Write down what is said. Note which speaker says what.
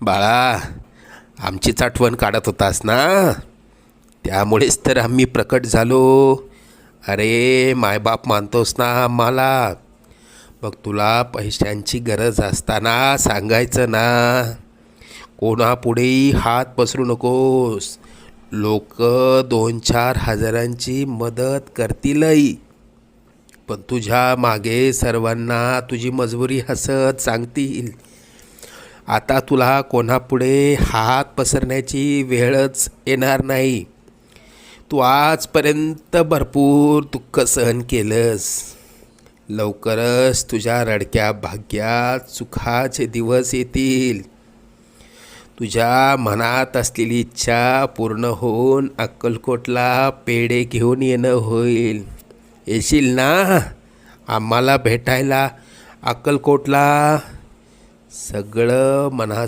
Speaker 1: बाळा, आमचीच आठवण काढत होतास ना, त्यामुळेच तर आम्ही प्रकट झालो. अरे मायबाप मानतोस ना आम्हाला, मग तुला पैशांची गरज असताना सांगायचं ना. कोणापुढेही हात पसरू नकोस. लोक 2-4 हजारांची मदत करतीलही, पण तुझ्या मागे सर्वांना तुझी मजबुरी हसत सांगतील. आता तुला कोणापुढे हात पसरण्याची वेळच येणार नाही. तू आजपर्यंत भरपूर दुःख सहन केलंस. लवकरच तुझ्या रडक्या भाग्यात सुखाचे दिवस येतील. तुझ्या मनात असलेली इच्छा पूर्ण होऊन अक्कलकोटला पेढे घेऊन येणं होईल. येशील ना आम्हाला भेटायला अक्कलकोटला? सगळं मनात